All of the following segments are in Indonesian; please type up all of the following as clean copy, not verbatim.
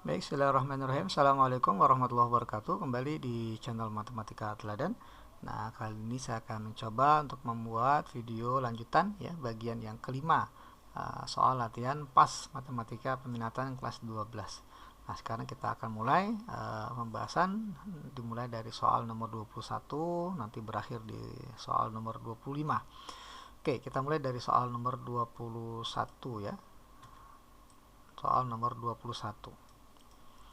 Baik, bismillahirrahmanirrahim. Assalamualaikum warahmatullahi wabarakatuh. Kembali di channel Matematika Teladan. Nah, kali ini saya akan mencoba untuk membuat video lanjutan ya, bagian yang kelima, soal latihan PAS Matematika Peminatan kelas 12. Nah, sekarang kita akan mulai pembahasan, dimulai dari soal nomor 21, nanti berakhir di soal nomor 25. Oke, kita mulai dari soal nomor 21 ya. Soal nomor 21.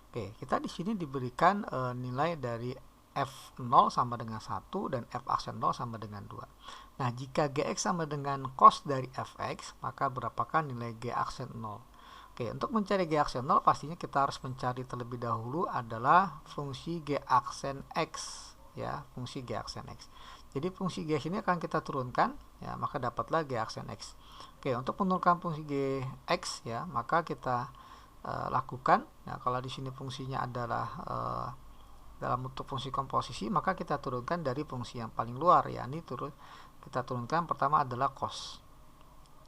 Oke, kita di sini diberikan nilai dari F0 sama dengan 1 dan F aksen 0 sama dengan 2. Nah, jika Gx sama dengan cos dari Fx, maka berapakah nilai G aksen 0? Oke, untuk mencari G aksen 0 pastinya kita harus mencari terlebih dahulu adalah fungsi G aksen X ya, fungsi G aksen X. Jadi fungsi G ini akan kita turunkan ya, maka dapatlah G aksen X. Oke, untuk menurunkan fungsi G X ya, maka kita lakukan. Nah, kalau di sini fungsinya adalah dalam bentuk fungsi komposisi, maka kita turunkan dari fungsi yang paling luar, yakni kita turunkan pertama adalah cos.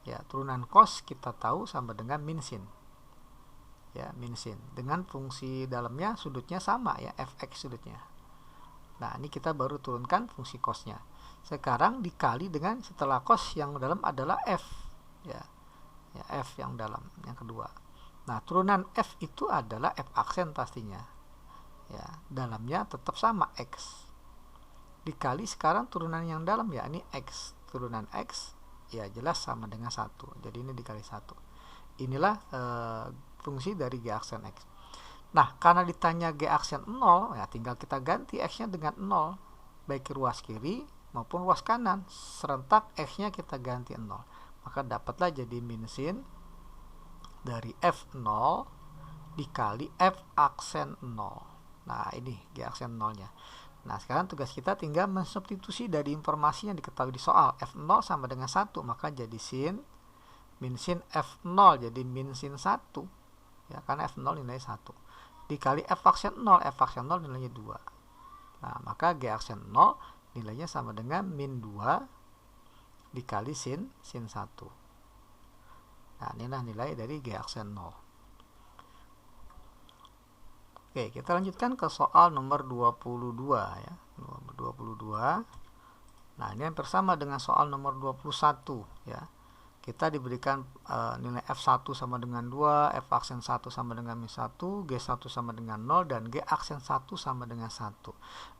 Ya, turunan cos kita tahu sama dengan min sin. Ya, min sin. Dengan fungsi dalamnya sudutnya sama ya, fx sudutnya. Nah, ini kita baru turunkan fungsi cosnya. Sekarang dikali dengan setelah cos yang dalam adalah f. Ya, f yang dalam, yang kedua. Nah, turunan F itu adalah F aksen pastinya. Ya, dalamnya tetap sama X. Dikali sekarang turunan yang dalam ya, ini X. Turunan X ya jelas sama dengan 1. Jadi ini dikali 1. Inilah fungsi dari G aksen X. Nah, karena ditanya G aksen 0, ya tinggal kita ganti X-nya dengan 0. Baik ruas kiri maupun ruas kanan. Serentak X-nya kita ganti 0. Maka dapatlah jadi min sin dari F0 dikali F aksen 0. Nah, ini G aksen 0-nya. Nah, sekarang tugas kita tinggal mensubstitusi dari informasi yang diketahui di soal. F0 sama dengan 1, maka jadi sin min sin F0, jadi min sin 1. Ya, karena F0 nilai 1. Dikali F aksen 0, F aksen 0 nilainya 2. Nah, maka G aksen 0 nilainya sama dengan min 2 dikali sin 1. Nah, inilah nilai dari G aksen 0. Oke, kita lanjutkan ke soal nomor 22 ya. Nomor 22. Nah, ini hampir sama dengan soal nomor 21 ya. Kita diberikan nilai F1 sama dengan 2, F aksen 1 sama dengan min 1, G1 sama dengan 0, dan G aksen 1 sama dengan 1.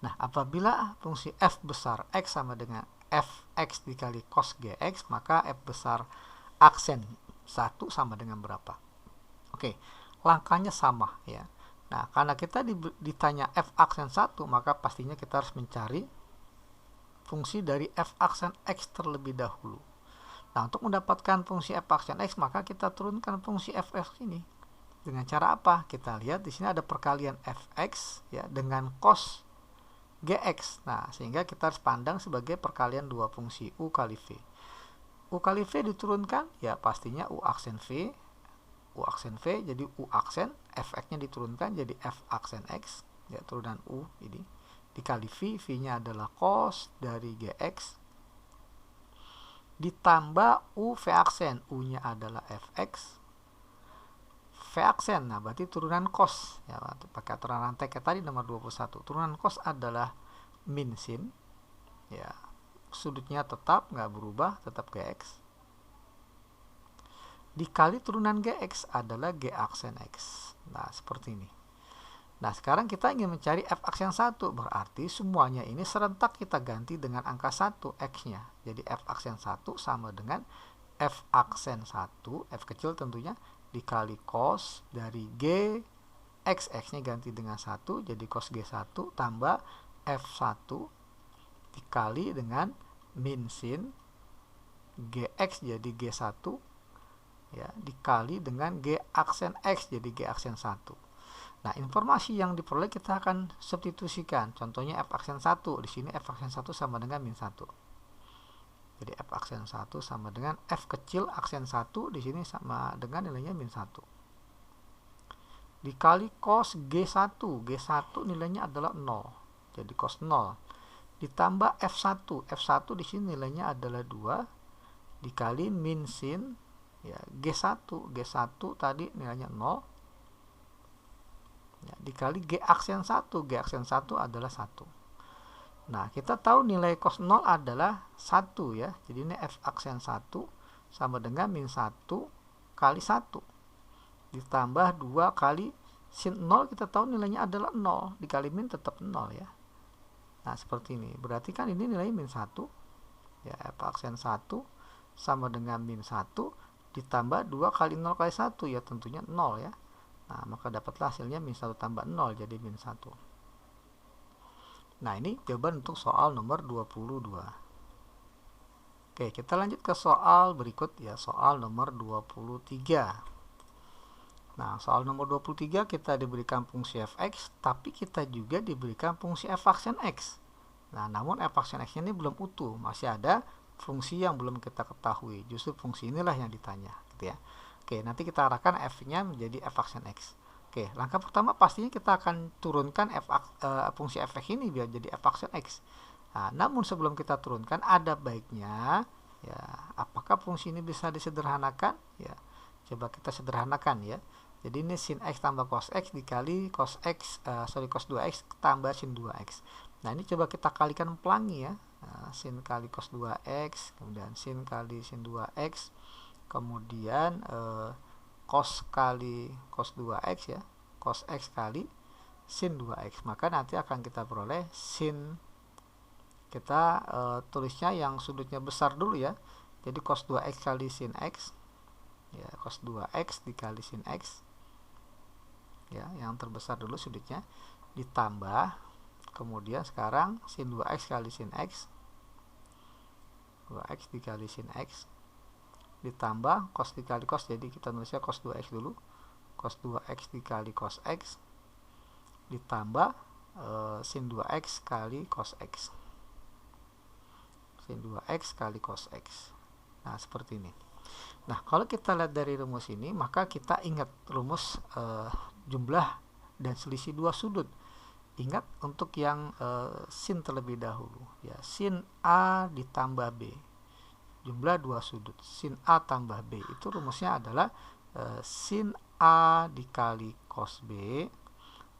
Nah, apabila fungsi F besar X sama dengan Fx dikali cos Gx, maka F besar aksen 1 sama dengan berapa? Oke, langkahnya sama ya. Nah, karena kita ditanya F aksen 1, maka pastinya kita harus mencari fungsi dari F aksen X terlebih dahulu. Nah, untuk mendapatkan fungsi F aksen X, maka kita turunkan fungsi Fx ini. Dengan cara apa? Kita lihat di sini ada perkalian Fx ya dengan cos Gx. Nah, sehingga kita harus pandang sebagai perkalian dua fungsi U kali V. U kali V diturunkan, ya pastinya U aksen V. U aksen V jadi U aksen, Fx-nya diturunkan jadi F aksen X, ya turunan U ini. Dikali V, V-nya adalah cos dari Gx. Ditambah U V aksen, U-nya adalah Fx. V aksen, nah berarti turunan cos. Ya, pakai aturan rantai kayak tadi nomor 21. Turunan cos adalah min sin. Ya, sudutnya tetap nggak berubah, tetap Gx. Dikali turunan Gx adalah G aksen X. Nah, seperti ini. Nah, sekarang kita ingin mencari F aksen 1. Berarti semuanya ini serentak kita ganti dengan angka 1 X-nya. Jadi F aksen 1 sama dengan F aksen 1, F kecil tentunya, dikali cos dari G X. X-nya ganti dengan 1, jadi cos G1 tambah F1 dikali dengan min sin Gx jadi G1 ya, dikali dengan G aksen X jadi G aksen 1. Nah, informasi yang diperoleh kita akan substitusikan. Contohnya F aksen 1, di sini F aksen 1 sama dengan min 1. Jadi F aksen 1 sama dengan F kecil aksen 1, di sini sama dengan nilainya min 1. Dikali cos G1, G1 nilainya adalah 0. Jadi cos 0. Ditambah F1, F1 di sini nilainya adalah 2 dikali min sin ya G1 tadi nilainya 0 ya, dikali G aksen 1. G aksen 1 adalah 1. Nah, kita tahu nilai cos 0 adalah 1 ya. Jadi ini F aksen 1 sama dengan min 1 kali 1. Ditambah 2 kali sin 0, kita tahu nilainya adalah 0. Dikali min tetap 0 ya. Nah, seperti ini. Berarti kan ini nilai min 1. Ya, F aksen 1 sama dengan min 1 ditambah 2 kali 0 kali 1 ya, tentunya 0 ya. Nah, maka dapatlah hasilnya min 1 tambah 0 jadi min 1. Nah, ini jawaban untuk soal nomor 22. Oke, kita lanjut ke soal berikut ya, soal nomor 23. Nah, soal nomor 23 kita diberikan fungsi fx, tapi kita juga diberikan fungsi f aksen x. Nah, namun f aksen x ini belum utuh, masih ada fungsi yang belum kita ketahui. Justru fungsi inilah yang ditanya, gitu ya. Oke, nanti kita arahkan f-nya menjadi f aksen x. Oke, langkah pertama pastinya kita akan turunkan fungsi fx ini biar jadi f aksen x. Nah, namun sebelum kita turunkan ada baiknya ya, apakah fungsi ini bisa disederhanakan? Ya, coba kita sederhanakan ya. Jadi ini sin x tambah cos x dikali cos 2x tambah sin 2x. Nah, ini coba kita kalikan pelangi ya. Nah, sin kali cos 2x, kemudian sin kali sin 2x, kemudian cos kali cos 2x ya, cos x kali sin 2x. Maka nanti akan kita peroleh sin, kita tulisnya yang sudutnya besar dulu ya. Jadi cos 2x kali sin x ya, cos 2x dikali sin x ya, yang terbesar dulu sudutnya, ditambah kemudian sekarang sin 2x kali sin x, 2x dikali sin x, ditambah cos dikali cos, jadi kita nulisnya cos 2x dulu, cos 2x dikali cos x, ditambah sin 2x kali cos x, sin 2x kali cos x. Nah, seperti ini. Nah, kalau kita lihat dari rumus ini, maka kita ingat rumus jumlah dan selisih dua sudut. Ingat untuk yang sin terlebih dahulu ya, sin A ditambah B, jumlah dua sudut, sin A tambah B, itu rumusnya adalah sin A dikali cos B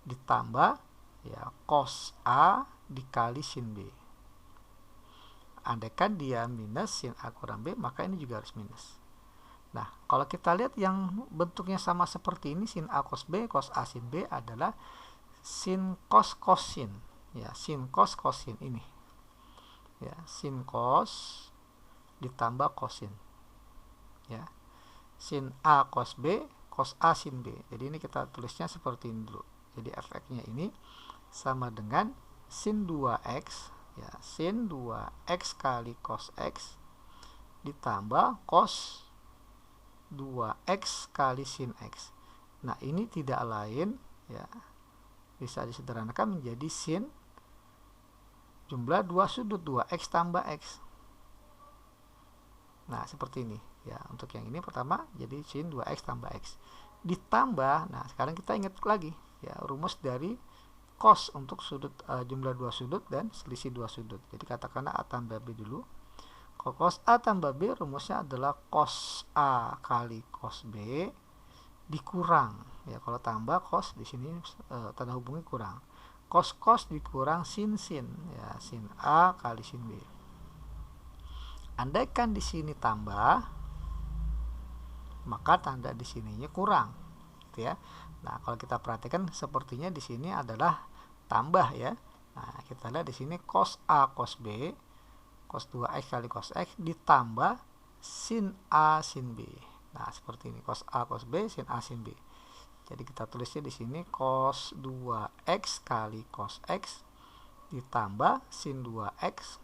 ditambah ya cos A dikali sin B. Andaikan dia minus sin A kurang B, maka ini juga harus minus. Nah, kalau kita lihat yang bentuknya sama seperti ini, sin A cos B, cos A sin B adalah sin cos cosin ya, sin cos cosin ini ya, sin cos ditambah cosin ya, sin A cos B, cos A sin B. Jadi ini kita tulisnya seperti ini dulu. Jadi fx-nya ini sama dengan sin 2x ya, sin 2x kali cos x ditambah cos 2x kali sin x. Nah, ini tidak lain ya, bisa disederhanakan menjadi sin jumlah dua sudut, 2x tambah x. Nah, seperti ini ya. Untuk yang ini pertama jadi sin 2x tambah x ditambah, nah sekarang kita ingat lagi ya rumus dari cos untuk sudut, jumlah dua sudut dan selisih dua sudut. Jadi katakanlah A tambah B dulu. Kalau cos A tambah B rumusnya adalah cos A kali cos B dikurang ya, kalau tambah cos di sini tanda hubungnya kurang, cos cos dikurang sin sin ya, sin A kali sin B. Andaikan di sini tambah, maka tanda di sininya kurang gitu ya. Nah, kalau kita perhatikan sepertinya di sini adalah tambah ya. Nah, kita lihat di sini cos A cos B, cos 2x kali cos x ditambah sin A sin B. Nah, seperti ini, cos A cos B, sin A sin B. Jadi kita tulisnya di sini cos 2x kali cos x ditambah sin 2x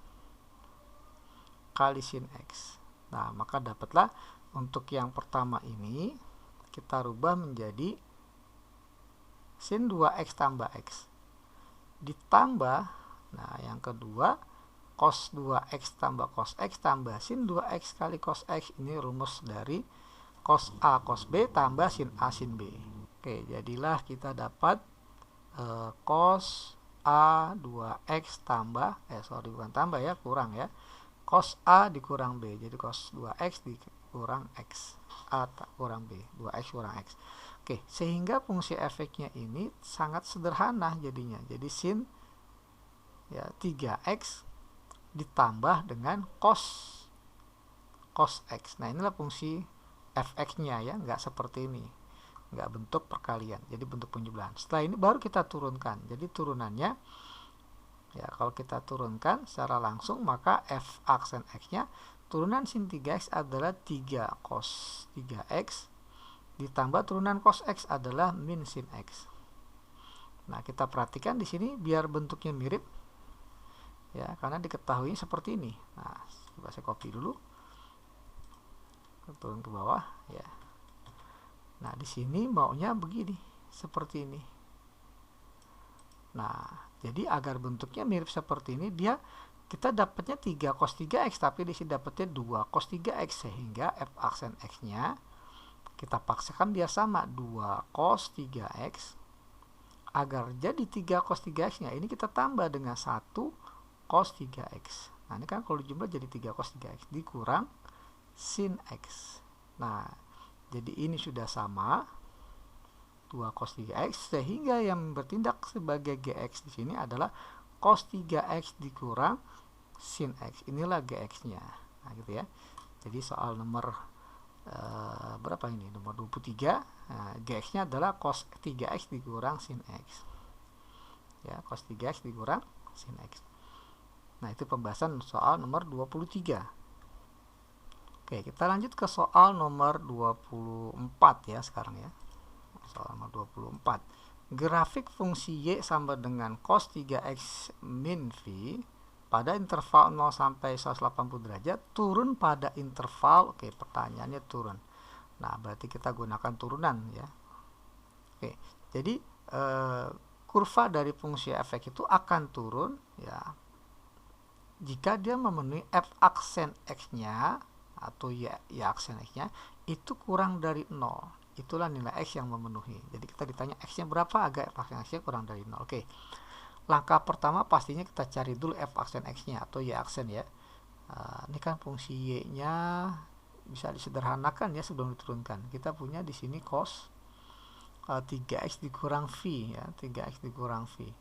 kali sin x. Nah, maka dapatlah untuk yang pertama ini kita rubah menjadi sin 2x tambah x ditambah, nah yang kedua cos 2x tambah cos x tambah sin 2x kali cos x. Ini rumus dari cos A cos B tambah sin A sin B. Oke, jadilah kita dapat cos A 2x tambah, bukan tambah ya, kurang ya, cos A dikurang B. Jadi cos 2x dikurang x, A kurang B, 2x kurang x. Oke, sehingga fungsi efeknya ini sangat sederhana jadinya. Jadi sin ya 3x ditambah dengan cos x. Nah, inilah fungsi fx-nya ya, nggak seperti ini. Nggak bentuk perkalian, jadi bentuk penjumlahan. Setelah ini baru kita turunkan. Jadi turunannya ya, kalau kita turunkan secara langsung, maka f aksen x-nya turunan sin 3x adalah 3 cos 3x ditambah turunan cos x adalah min sin x. Nah, kita perhatikan di sini biar bentuknya mirip ya, karena diketahui seperti ini. Nah, coba saya copy dulu, turun ke bawah ya. Nah, di sini maunya begini, seperti ini. Nah, jadi agar bentuknya mirip seperti ini, kita dapatnya 3 cos 3x, tapi di sini dapatnya 2 cos 3x, sehingga f aksen x-nya kita paksakan dia sama 2 cos 3x. Agar jadi 3 cos 3x-nya ini kita tambah dengan 1 cos 3x. Nah, ini kan kalau dijumlah jadi 3 cos 3x dikurang sin x. Nah, jadi ini sudah sama 2 cos 3x, sehingga yang bertindak sebagai gx di sini adalah cos 3x dikurang sin x. Inilah gx-nya. Nah, gitu ya. Jadi soal nomor berapa ini? Nomor 23. Nah, gx-nya adalah cos 3x dikurang sin x. Ya, cos 3x dikurang sin x. Nah, itu pembahasan soal nomor 23. Oke, kita lanjut ke soal nomor 24 ya sekarang ya. Soal nomor 24. Grafik fungsi y sama dengan cos 3x min v pada interval 0 sampai 180 derajat turun pada interval, oke, pertanyaannya turun. Nah, berarti kita gunakan turunan ya. Oke, jadi kurva dari fungsi efek itu akan turun ya jika dia memenuhi f aksen x-nya atau y aksen x-nya itu kurang dari 0. Itulah nilai x yang memenuhi. Jadi kita ditanya x-nya berapa agar f aksen x-nya kurang dari 0. Oke. Langkah pertama pastinya kita cari dulu f aksen x-nya atau y aksen ya. Ini kan fungsi y-nya bisa disederhanakan ya sebelum diturunkan. Kita punya di sini cos 3x dikurang v ya, 3x dikurang v.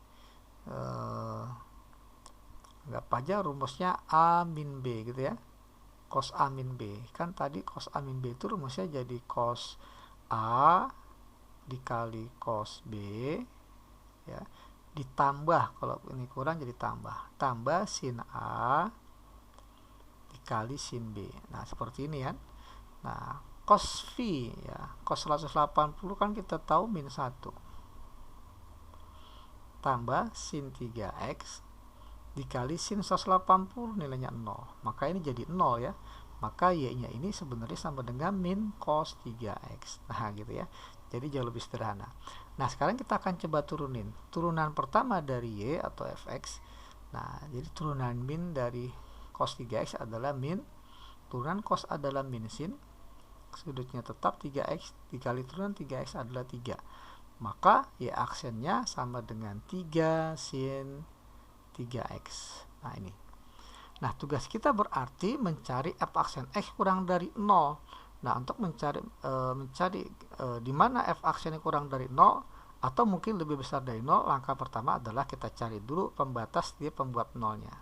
Anggap aja rumusnya a min b gitu ya. Cos a min b. Kan tadi cos a min b itu rumusnya jadi cos a dikali cos b ya, ditambah, kalau ini kurang jadi tambah sin a dikali sin b. Nah, seperti ini kan. Nah, cos v ya, cos 180 kan kita tahu min 1 tambah sin 3x dikali sin 180 nilainya 0, maka ini jadi 0 ya. Maka y-nya ini sebenarnya sama dengan min cos 3x. Nah, gitu ya. Jadi jauh lebih sederhana. Nah, sekarang kita akan coba turunin. Turunan pertama dari y atau fx. Nah, jadi turunan min dari cos 3x adalah min, turunan cos adalah min sin, sudutnya tetap 3x dikali turunan 3x adalah 3. Maka y aksennya sama dengan 3 sin 3x. Nah, ini. Nah, tugas kita berarti mencari f aksen x kurang dari 0. Nah, untuk mencari di mana f aksennya kurang dari 0 atau mungkin lebih besar dari 0, langkah pertama adalah kita cari dulu pembatas dia pembuat 0-nya.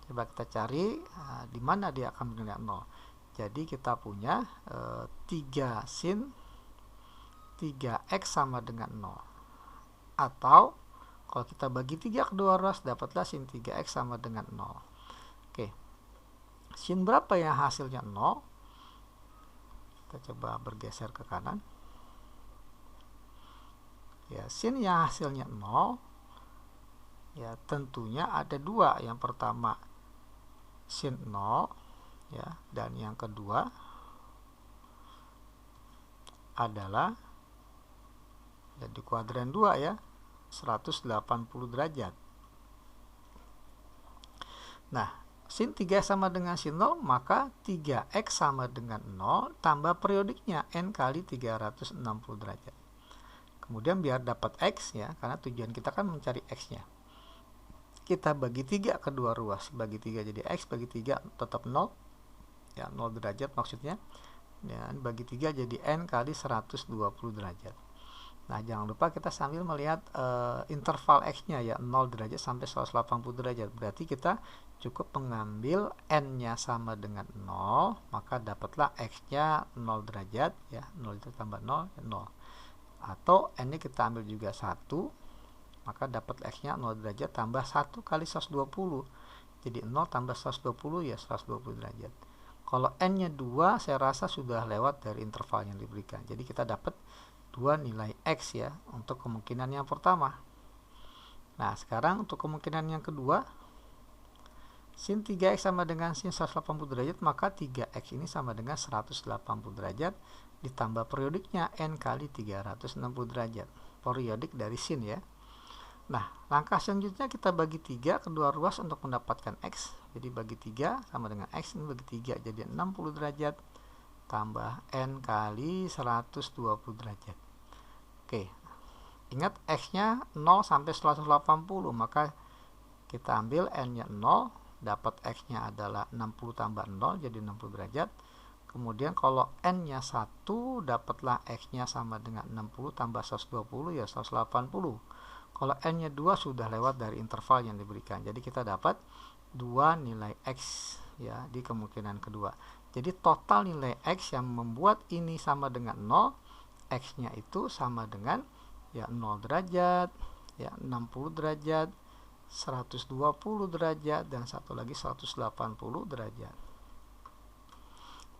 Coba kita cari di mana dia akan bernilai 0. Jadi kita punya 3 sin 3x sama dengan 0. Atau kalau kita bagi 3 kedua ruas, dapatlah sin 3x sama dengan 0. Oke, sin berapa yang hasilnya 0? Kita coba bergeser ke kanan. Ya, sin yang hasilnya 0, ya tentunya ada dua. Yang pertama sin 0, ya, dan yang kedua adalah ya, di kuadran 2 ya, 180 derajat. Nah, sin 3 sama dengan sin 0, maka 3x sama dengan 0 tambah periodiknya n kali 360 derajat. Kemudian biar dapat x ya, karena tujuan kita kan mencari x-nya. Kita bagi 3 kedua ruas, bagi 3 jadi x, bagi 3 tetap 0. Ya, 0 derajat maksudnya. ya, bagi 3 jadi N kali 120 derajat. Nah, jangan lupa kita sambil melihat interval X-nya ya, 0 derajat sampai 180 derajat. Berarti kita cukup mengambil N-nya sama dengan 0, maka dapatlah X-nya 0 derajat ya, 0 itu tambah 0, ya 0. Atau N-nya kita ambil juga 1, maka dapat X-nya 0 derajat tambah 1 kali 120. Jadi 0 tambah 120 ya 120 derajat. Kalau N-nya 2, saya rasa sudah lewat dari interval yang diberikan. Jadi kita dapat 2 nilai X ya untuk kemungkinan yang pertama. Nah, sekarang untuk kemungkinan yang kedua, sin 3X sama dengan sin 180 derajat, maka 3X ini sama dengan 180 derajat ditambah periodiknya N kali 360 derajat. Periodik dari sin ya. Nah, langkah selanjutnya kita bagi 3 kedua ruas untuk mendapatkan X. Jadi bagi 3 sama dengan X, ini bagi 3 jadi 60 derajat tambah N kali 120 derajat. Oke, ingat X-nya 0 sampai 180, maka kita ambil N-nya 0, dapat X-nya adalah 60 tambah 0, jadi 60 derajat. Kemudian kalau N-nya 1, dapatlah X-nya sama dengan 60 tambah 120, ya 180. Kalau N-nya 2 sudah lewat dari interval yang diberikan. Jadi kita dapat 2 nilai X ya di kemungkinan kedua. Jadi total nilai X yang membuat ini sama dengan 0, X-nya itu sama dengan ya 0 derajat, ya 60 derajat, 120 derajat, dan satu lagi 180 derajat.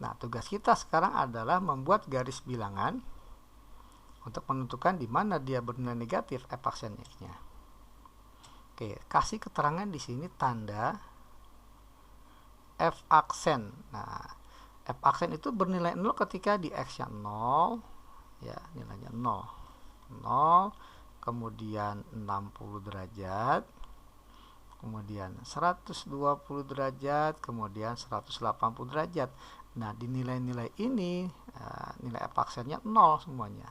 Nah, tugas kita sekarang adalah membuat garis bilangan untuk menentukan di mana dia bernilai negatif F aksen X-nya. Oke, kasih keterangan di sini tanda F aksen. Nah, F aksen itu bernilai 0 ketika di X-nya 0, ya nilainya 0, kemudian 60 derajat, kemudian 120 derajat, kemudian 180 derajat. Nah, di nilai-nilai ini nilai F aksennya 0 semuanya.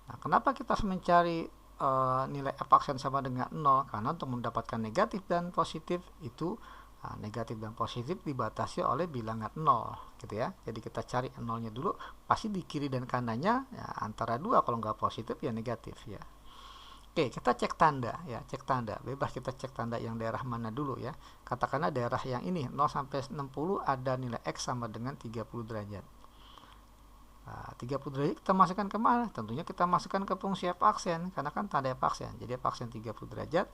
Nah, kenapa kita harus mencari nilai F aksen sama dengan 0? Karena untuk mendapatkan negatif dan positif itu negatif dan positif dibatasi oleh bilangan 0 gitu ya. Jadi kita cari 0-nya dulu, pasti di kiri dan kanannya ya, antara 2, kalau nggak positif ya negatif ya. Oke, kita cek tanda ya, cek tanda. Bebas kita cek tanda yang daerah mana dulu ya. Katakanlah daerah yang ini 0 sampai 60 ada nilai X sama dengan 30 derajat. Nah, 30 derajat kita masukkan ke mana? Tentunya kita masukkan ke fungsi F aksen karena kan tanda F aksen. Jadi F aksen 30 derajat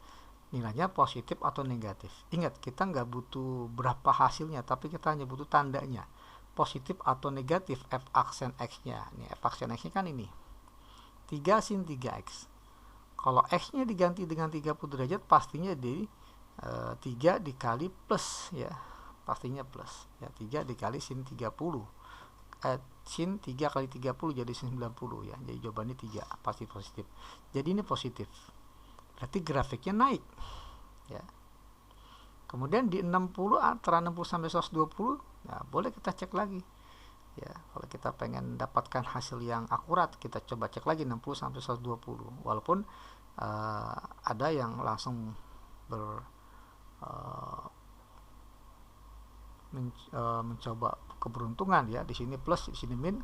nilainya positif atau negatif. Ingat, kita nggak butuh berapa hasilnya, tapi kita hanya butuh tandanya, positif atau negatif F aksen X-nya. Nih, F aksen X-nya kan ini 3 sin 3X. Kalau X-nya diganti dengan 30 derajat, pastinya di 3 dikali plus ya, pastinya plus ya, 3 dikali sin 30, sin 3 kali 30 jadi sin 90 ya. Jadi jawabannya 3, pasti positif. Jadi ini positif, berarti grafiknya naik ya. Kemudian di 60, antara 60 sampai 120, nah boleh kita cek lagi ya. Kalau kita pengen dapatkan hasil yang akurat, kita coba cek lagi 60 sampai 120. Walaupun ada yang langsung mencoba keberuntungan ya, di sini plus, di sini min,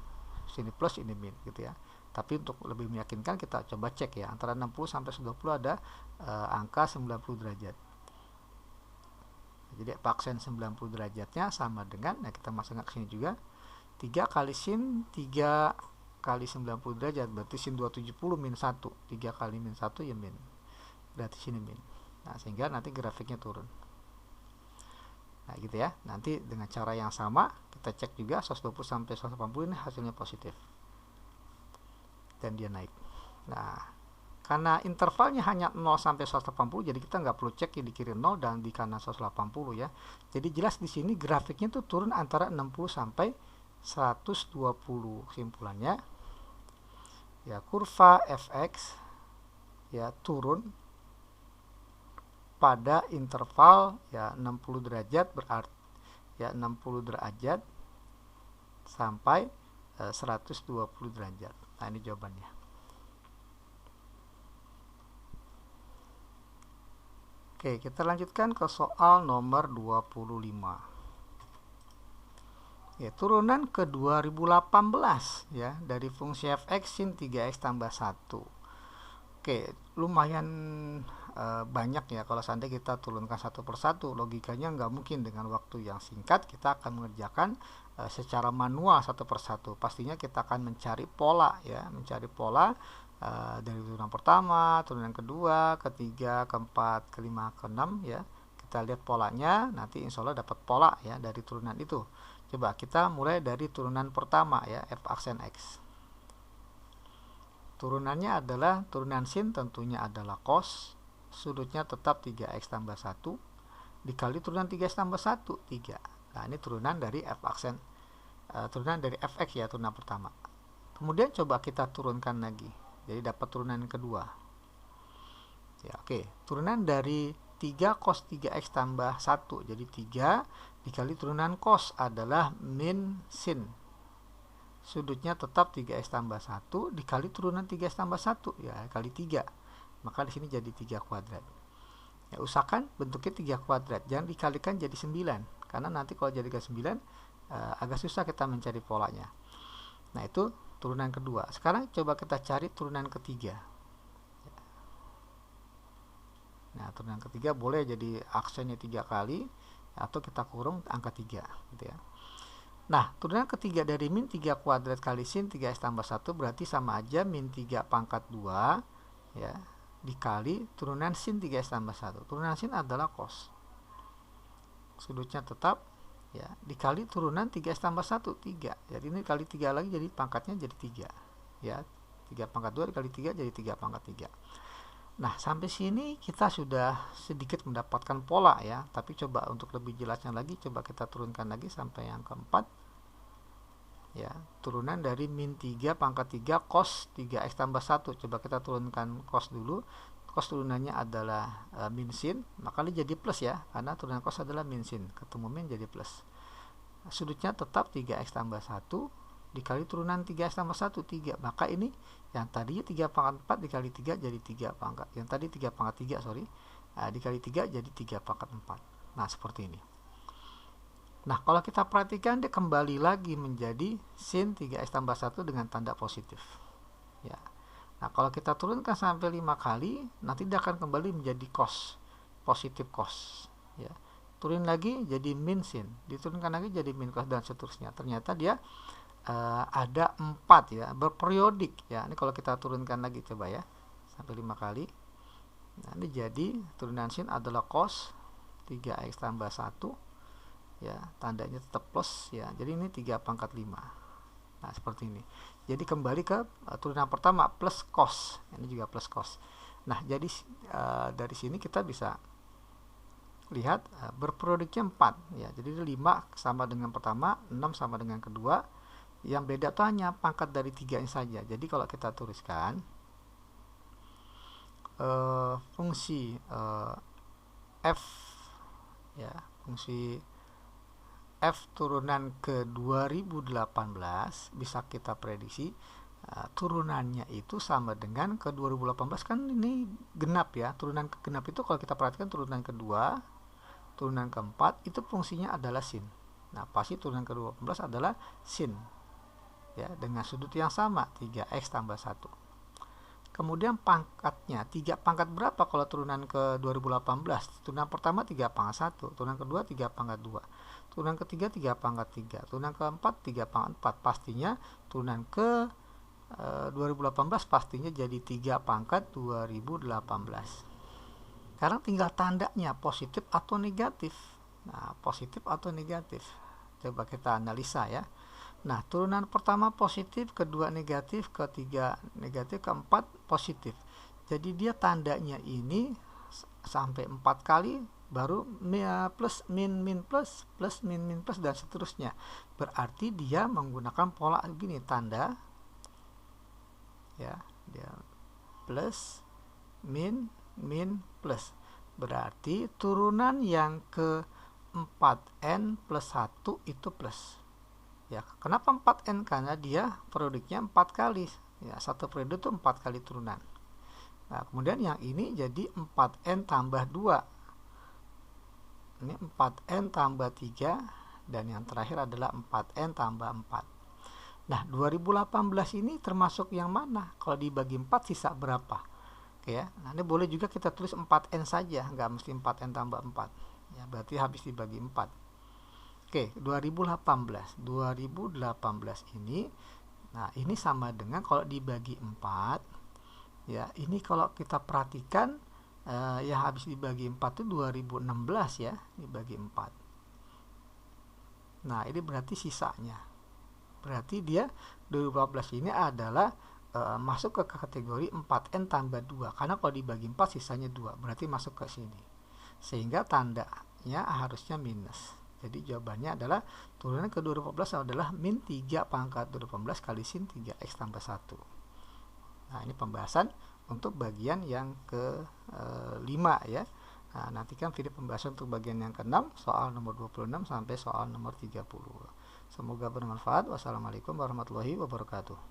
sini plus, ini min gitu ya. Tapi untuk lebih meyakinkan kita coba cek ya, antara 60 sampai 120 ada angka 90 derajat. Jadi F aksen 90 derajatnya sama dengan, nah kita masukkan ke sini juga, 3 kali sin 3 kali 90 derajat, berarti sin 270 min 1, 3 kali min 1 ya min, berarti sini min. Nah, sehingga nanti grafiknya turun. Nah, gitu ya. Nanti dengan cara yang sama kita cek juga 120 sampai 180 ini hasilnya positif dan dia naik. Nah, karena intervalnya hanya 0 sampai 180, jadi kita nggak perlu cek di kiri 0 dan di kanan 180 ya. Jadi jelas di sini grafiknya tuh turun antara 60 sampai 120. Kesimpulannya ya, kurva fx ya turun pada interval ya 60 derajat, berarti ya 60 derajat sampai 120 derajat. Nah, ini jawabannya. Oke, kita lanjutkan ke soal nomor 25. Ya, turunan ke 2018 ya dari fungsi fx sin 3x tambah 1. Oke, lumayan banyak ya kalau seandainya kita turunkan satu persatu. Logikanya nggak mungkin dengan waktu yang singkat kita akan mengerjakan secara manual satu persatu. Pastinya kita akan mencari pola ya, mencari pola dari turunan pertama, turunan kedua, ketiga, keempat, kelima, keenam ya. Kita lihat polanya, nanti insya Allah dapat pola ya dari turunan itu. Coba kita mulai dari turunan pertama ya, f aksen x. Turunannya adalah turunan sin, tentunya adalah cos, sudutnya tetap 3x tambah 1 dikali turunan 3x tambah 1, 3. Nah, ini turunan dari f aksen, turunan dari fx ya, turunan pertama. Kemudian coba kita turunkan lagi, jadi dapat turunan kedua ya. Oke, turunan dari 3 cos 3x tambah 1, jadi 3 dikali turunan cos adalah min sin, sudutnya tetap 3x tambah 1 dikali turunan 3x tambah 1 ya, kali 3, maka di sini jadi 3 kuadrat ya. Usahakan bentuknya 3 kuadrat, jangan dikalikan jadi 9, karena nanti kalau jadikan 9 agak susah kita mencari polanya. Nah, itu turunan kedua. Sekarang coba kita cari turunan ketiga. Nah, turunan ketiga boleh jadi aksennya 3 kali atau kita kurung angka 3 gitu ya. Nah, turunan ketiga dari min 3 kuadrat kali sin 3x tambah 1 berarti sama aja min 3 pangkat 2 ya, dikali turunan sin 3x tambah 1. Turunan sin adalah cos, sudutnya tetap ya, dikali turunan 3x tambah 1, 3. Jadi ini kali 3 lagi, jadi pangkatnya jadi 3 ya. 3 pangkat 2 dikali 3 jadi 3 pangkat 3. Nah, sampai sini kita sudah sedikit mendapatkan pola ya. Tapi coba untuk lebih jelasnya lagi, coba kita turunkan lagi sampai yang keempat ya. Turunan dari min 3 pangkat 3 cos 3x tambah 1. Coba kita turunkan cos dulu. Cos turunannya adalah min sin, maka ini jadi plus ya, karena turunan cos adalah min sin, ketemu min jadi plus. Sudutnya tetap 3x tambah 1 dikali turunan 3x tambah 1, 3. Maka ini yang tadinya 3 pangkat 4 dikali 3 jadi 3 pangkat. Yang tadi 3 pangkat 3, sorry. Dikali 3 jadi 3 pangkat 4. Nah, seperti ini. Nah, kalau kita perhatikan dia kembali lagi menjadi sin 3x tambah 1 dengan tanda positif. Ya. Nah, kalau kita turunkan sampai 5 kali, nanti dia akan kembali menjadi cos, positif cos. Ya. Turun lagi jadi min sin, diturunkan lagi jadi min cos dan seterusnya. Ternyata dia ada 4 ya, berperiodik ya. Ini kalau kita turunkan lagi coba ya, sampai 5 kali. Nah, ini jadi turunan sin adalah cos 3x tambah 1 ya, tandanya tetap plus ya. Jadi ini 3 pangkat 5. Nah, seperti ini. Jadi kembali ke turunan pertama plus cos. Ini juga plus cos. Nah, jadi dari sini kita bisa lihat berproduknya 4 ya. Jadi 5 sama dengan pertama, 6 sama dengan kedua. Yang beda itu hanya pangkat dari 3 ini saja. Jadi kalau kita tuliskan fungsi f ya, fungsi f turunan ke 2018 bisa kita prediksi turunannya itu sama dengan ke 2018, kan ini genap ya. Turunan ke genap itu kalau kita perhatikan turunan kedua, turunan keempat itu fungsinya adalah sin. Nah, pasti turunan ke 2018 adalah sin ya, dengan sudut yang sama 3x tambah 1. Kemudian pangkatnya 3 pangkat berapa kalau turunan ke 2018? Turunan pertama 3 pangkat 1, turunan kedua 3 pangkat 2, turunan ketiga 3 pangkat 3, turunan keempat 3 pangkat 4. Pastinya turunan ke 2018 pastinya jadi 3 pangkat 2018. Sekarang tinggal tandanya positif atau negatif. Nah, positif atau negatif, coba kita analisa ya. Nah, turunan pertama positif, kedua negatif, ketiga negatif, keempat positif. Jadi dia tandanya ini sampai 4 kali baru plus min min plus min min plus dan seterusnya. Berarti dia menggunakan pola begini, tanda ya, dia plus min min plus. Berarti turunan yang ke 4n plus 1 itu plus. Ya, kenapa 4n? Karena dia produknya 4 kali. Ya, satu periode itu 4 kali turunan. Nah, kemudian yang ini jadi 4n tambah 2. Ini 4n tambah 3 dan yang terakhir adalah 4N tambah 4. Nah, 2018 ini termasuk yang mana? Kalau dibagi 4 sisa berapa? Oke ya. Nah, ini boleh juga kita tulis 4N saja, nggak mesti 4N tambah 4. Ya, berarti habis dibagi 4. Oke, 2018 ini, nah ini sama dengan kalau dibagi 4, ya ini kalau kita perhatikan ya habis dibagi 4 itu 2016 ya, dibagi 4. Nah, ini berarti sisanya. Berarti dia 2018 ini adalah masuk ke kategori 4N tambah 2. Karena kalau dibagi 4 sisanya 2. Berarti masuk ke sini. Sehingga tandanya harusnya minus. Jadi jawabannya adalah turunan ke 2018 adalah min 3 pangkat 2018 kali sin 3x tambah 1. Nah, ini pembahasan untuk bagian yang ke-5 ya. Nah, nantikan video pembahasan untuk bagian yang ke-6, soal nomor 26 sampai soal nomor 30. Semoga bermanfaat. Wassalamualaikum warahmatullahi wabarakatuh.